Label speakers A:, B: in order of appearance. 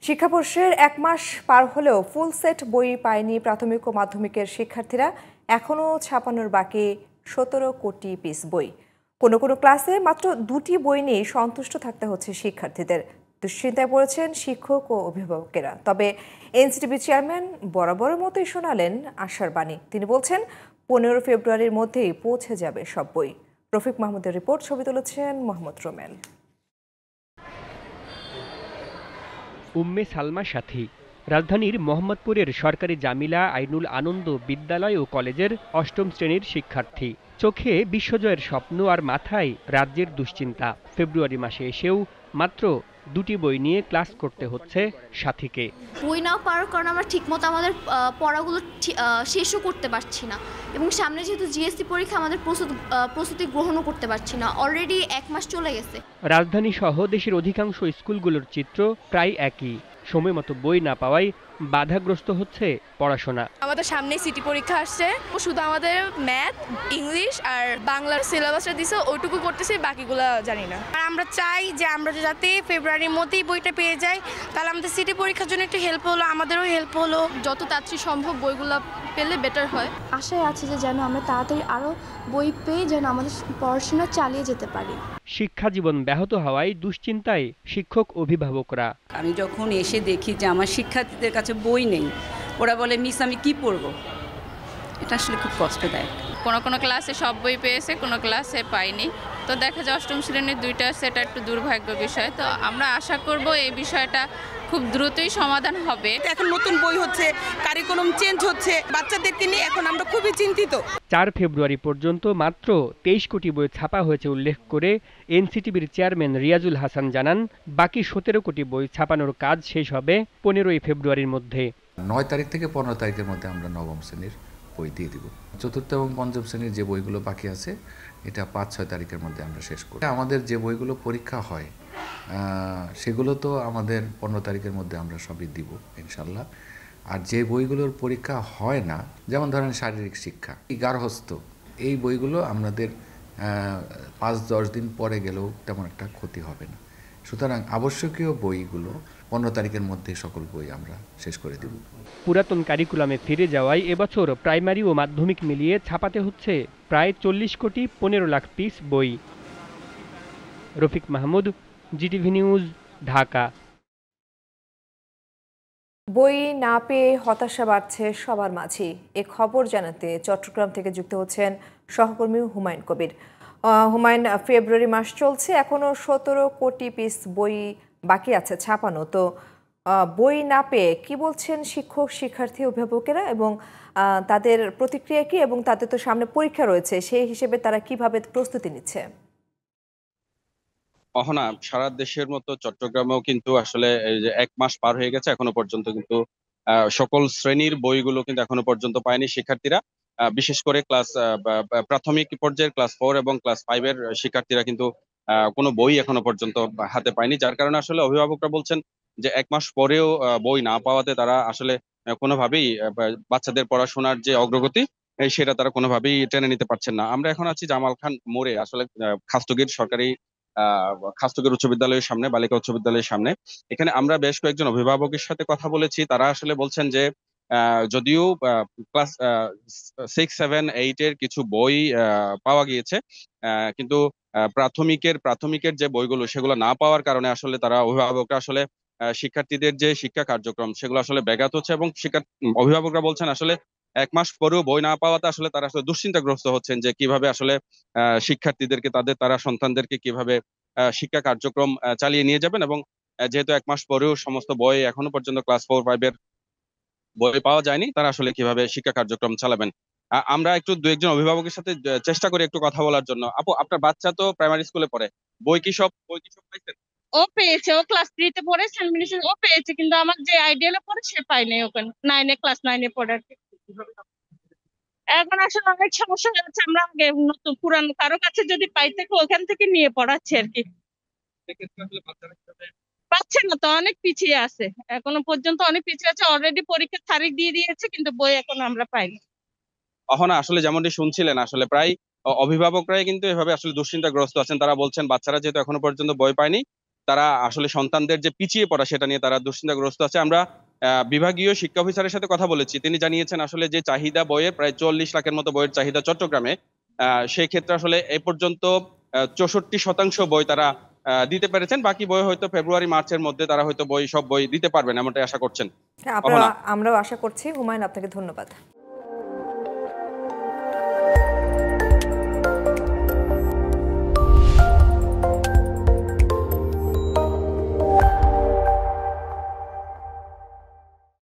A: শিক্ষাবর্ষের ১ মাস পার হলেও full set বই পায়নি প্রাথমিক ও মাধ্যমিকের শিক্ষার্থীরা। এখনও ছাপানোর বাকি ১৭ কোটি পিস বই। কোনো কোনো ক্লাসে মাত্র ২টি বই নিয়েই সন্তুষ্ট থাকতে হচ্ছে শিক্ষার্থীদের। দুশ্চিন্তায় পড়েছেন শিক্ষক ও অভিভাবকেরা। তবে এনসিটিবি চেয়ারম্যান বরাবরের মতোই শোনালেন আশার বাণী। তিনি বলছেন ১৫ ফেব্রুয়ারির মধ্যেই পৌঁছে যাবে সব বই। রফিক মাহমুদের রিপোর্ট, ছবি তুলেছেন মোহাম্মদ রোমেল।
B: উম্মে সালমা সাথী রাজধানীর মোহাম্মদপুরের সরকারি জামিলা আইনুল আনন্দ বিদ্যালয় ও কলেজের ৮ম শ্রেণীর শিক্ষার্থী। চোখে বিশ্বজয়ের স্বপ্ন আর মাথায় রাজ্যের দুশ্চিন্তা। ফেব্রুয়ারি মাসে এসেও মাত্র ২টি বই নিয়ে ক্লাস করতে হচ্ছে সাথীকে।
C: বই না পাওয়ার কারণে আমরা ঠিকমতো আমাদের পড়াগুলো শেষও করতে পারছি না, এবং সামনে যেহেতু জিএসসি পরীক্ষা, আমাদের প্রস্তুতি গ্রহণও করতে পারছি না। অলরেডি ১ মাস চলে গেছে।
B: রাজধানী সহ দেশের অধিকাংশ স্কুলগুলোর চিত্র প্রায় একই। সময় মতো বই না পাওয়ায় বাধাগ্রস্ত হচ্ছে পড়াশোনা।
D: আমাদের সামনে সিটি পরীক্ষা আসছে, শুধু আমাদের ম্যাথ, ইংলিশ আর বাংলার সিলেবাসটা দিছে, ওইটুকু করতেছি, বাকিগুলো জানি না।
E: আর আমরা চাই যে আমরা যাতে ফেব্রুয়ারির মধ্যেই বইটা পেয়ে যাই, তাহলে আমাদের সিটি পরীক্ষার জন্য একটু হেল্প হলো, আমাদেরও হেল্প হলো।
D: যত তাড়াতাড়ি সম্ভব বইগুলো পেলে বেটার হয়।
F: আশায় আছে যে যেন আমরা তাড়াতাড়ি আরও বই পেয়ে যেন আমাদের পড়াশোনা চালিয়ে যেতে পারি।
B: শিক্ষা জীবন ব্যাহত হওয়ায় দুশ্চিন্তায় শিক্ষক অভিভাবকরা।
G: আমি যখন এসে দেখি যে আমার শিক্ষার্থীদের কাছে বই নেই, ওরা বলে মিস আমি কি পড়বো, এটা আসলে খুব কষ্টদায়ক।
H: কোনো ক্লাসে সব বই পেয়েছে, কোনো ক্লাসে পাইনি। তো দেখা যায় ৮ম শ্রেণীর 2টা সেটা একটু দুর্ভাগ্য বিষয়। তো আমরা আশা করব এই বিষয়টা খুব দ্রুতই সমাধান হবে।
E: এখন নতুন বই হচ্ছে, কারিকুলাম চেঞ্জ হচ্ছে, বাচ্চাদেরকে নিয়ে এখন আমরা খুবই চিন্তিত।
B: ৪ ফেব্রুয়ারি পর্যন্ত মাত্র ২৩ কোটি বই ছাপা হয়েছে উল্লেখ করে এনসিটিবির চেয়ারম্যান রিয়াজুল হাসান জানান, বাকি ১৭ কোটি বই ছাপানোর কাজ শেষ হবে ১৫ ফেব্রুয়ারির মধ্যে।
I: ৯ তারিখ থেকে ১৫ তারিখের মধ্যে আমরা নবম শ্রেণীর বই দিয়ে দিব। চতুর্থ এবং পঞ্চম শ্রেণীর যে বইগুলো বাকি আছে, এটা ৫-৬ তারিখের মধ্যে আমরা শেষ করব। আমাদের যে বইগুলো পরীক্ষা হয় সেগুলো তো আমাদের ১৫ তারিখের মধ্যে আমরা সবই দিব ইনশাল্লাহ। আর যে বইগুলোর পরীক্ষা হয় না, যেমন ধরেন শারীরিক শিক্ষা, গার্হস্থ্য, এই বইগুলো আমাদের ৫-১০ দিন পরে গেলেও তেমন একটা ক্ষতি হবে না। সুতরাং আবশ্যকীয় বইগুলো ১৫ তারিখের মধ্যে সকল বই আমরা শেষ করে দেব।
B: পুরাতন কারিকুলামে ফিরে যাওয়ায় এবছর প্রাইমারি ও মাধ্যমিক মিলিয়ে ছাপাতে হচ্ছে প্রায় ৪০ কোটি ১৫ লাখ পিস বই। Rafiq Mahmud, GTV news, Dhaka.
A: বই না পেয়ে হতাশা বাড়ছে সবার মাঝেই। এ খবর জানাতে চট্টগ্রাম থেকে যুক্ত হচ্ছেন সহকর্মী হুমায়ুন কবির। হুমায়ুন, ফেব্রুয়ারি মাস চলছে, এখনো ১৭ কোটি পিস বই বাকি আছে ছাপানো। তো বই না পেয়ে কি বলছেন শিক্ষক, শিক্ষার্থী, অভিভাবকেরা, এবং তাদের প্রতিক্রিয়া কি, এবং তাদের তো সামনে পরীক্ষা রয়েছে, সেই হিসেবে তারা কিভাবে প্রস্তুতি নিচ্ছে?
J: অহনা, সারা দেশের মতো চট্টগ্রামেও কিন্তু আসলে এই যে ১ মাস পার হয়ে গেছে, এখনো পর্যন্ত কিন্তু সকল শ্রেণীর বইগুলো কিন্তু এখনো পর্যন্ত পায়নি শিক্ষার্থীরা। বিশেষ করে প্রাথমিক পর্যায়ের ক্লাস 4 এবং ক্লাস 5 এর শিক্ষার্থীরা কিন্তু কোনো বই এখনো পর্যন্ত হাতে পায়নি, যার কারণে আসলে অভিভাবকরা বলছেন যে ১ মাস পরেও বই না পাওয়াতে তারা আসলে কোনোভাবেই বাচ্চাদের পড়াশোনার যে অগ্রগতি সেটা তারা কোনোভাবেই টেনে নিতে পারছেন না। আমরা এখন আছি জামাল খান মোড়ে, আসলে খাস্তগীর সরকারি খাস্তগীর উচ্চ বিদ্যালয়ের সামনে, বালিকা উচ্চ বিদ্যালয়ের সামনে। এখানে আমরা বেশ কয়েকজন অভিভাবকের সাথে কথা বলেছি। তারা আসলে বলছেন যে যদিও ক্লাস 6, 7, 8 এর কিছু বই পাওয়া গিয়েছে, কিন্তু প্রাথমিকের যে বইগুলো সেগুলো না পাওয়ার কারণে আসলে তারা অভিভাবকরা আসলে শিক্ষার্থীদের যে শিক্ষা কার্যক্রম সেগুলো আসলে ব্যাঘাত হচ্ছে, এবং অভিভাবকরা বলছেন আসলে ১ মাস পরেও বই না পাওয়াতে আসলে তারা আসলে দুশ্চিন্তাগ্রস্ত হচ্ছেন যে কিভাবে আসলে শিক্ষার্থীদেরকে তারা সন্তানদেরকে কিভাবে শিক্ষা কার্যক্রম চালিয়ে নিয়ে যাবেন, এবং যেহেতু ১ মাস পরেও সমস্ত বই এখনো পর্যন্ত ক্লাস 4-5 এর বই পাওয়া যায়নি, তারা আসলে কিভাবে শিক্ষা কার্যক্রম চালাবেন। আমরা একটু ২-১ জন অভিভাবকের সাথে চেষ্টা করি একটু কথা বলার জন্য। আপু, আপনার বাচ্চা তো প্রাইমারি স্কুলে পড়ে, বই কি সব পাইছেন?
H: ও পেয়েছে, ও ক্লাস 3 তে পড়ে, ও পেয়েছে, কিন্তু আমার যে আইডিয়ালে পড়ে সে পায়নি। ওখানে 9 এ, ক্লাস 9 এ পড়ে আর কি। এখন আসলে অনেক সমস্যা হচ্ছে, আমরা আগে নতুন পুরান কারো কাছে যদি পাইতে ওখান থেকে নিয়ে পড়াচ্ছি আর কি। পাচ্ছে না তো, অনেক পিছিয়ে আছে, এখনো পর্যন্ত অনেক পিছিয়ে আছে। অলরেডি পরীক্ষার তারিখ দিয়ে দিয়েছে, কিন্তু বই এখন আমরা পাইনি।
J: অহনা, আসলে যেমনটি শুনছিলেন, আসলে প্রায় অভিভাবকরাই কিন্তু এভাবে আসলে দুশ্চিন্তাগ্রস্ত আছেন। তারা বলছেন বাচ্চারা যেহেতু এখনো পর্যন্ত বই পায়নি, তারা আসলে সন্তানদের যে পিছিয়ে পড়া সেটা নিয়ে তারা দুশ্চিন্তাগ্রস্ত আছে। আমরা বিভাগীয় শিক্ষা অফিসারের সাথে কথা বলেছি, তিনি জানিয়েছেন আসলে যে চাহিদা বইয়ের প্রায় 40 লাখের মতো বইয়ের চাহিদা চট্টগ্রামে, সেই ক্ষেত্রে আসলে এ পর্যন্ত 64% বই তারা দিতে পেরেছেন। বাকি বই হয়তো ফেব্রুয়ারি মার্চের মধ্যে তারা হয়তো সব বই দিতে পারবেন এমনটাই আশা করছেন।
A: আমরাও আশা করছি। হুমায়ুন, আপনাকে ধন্যবাদ।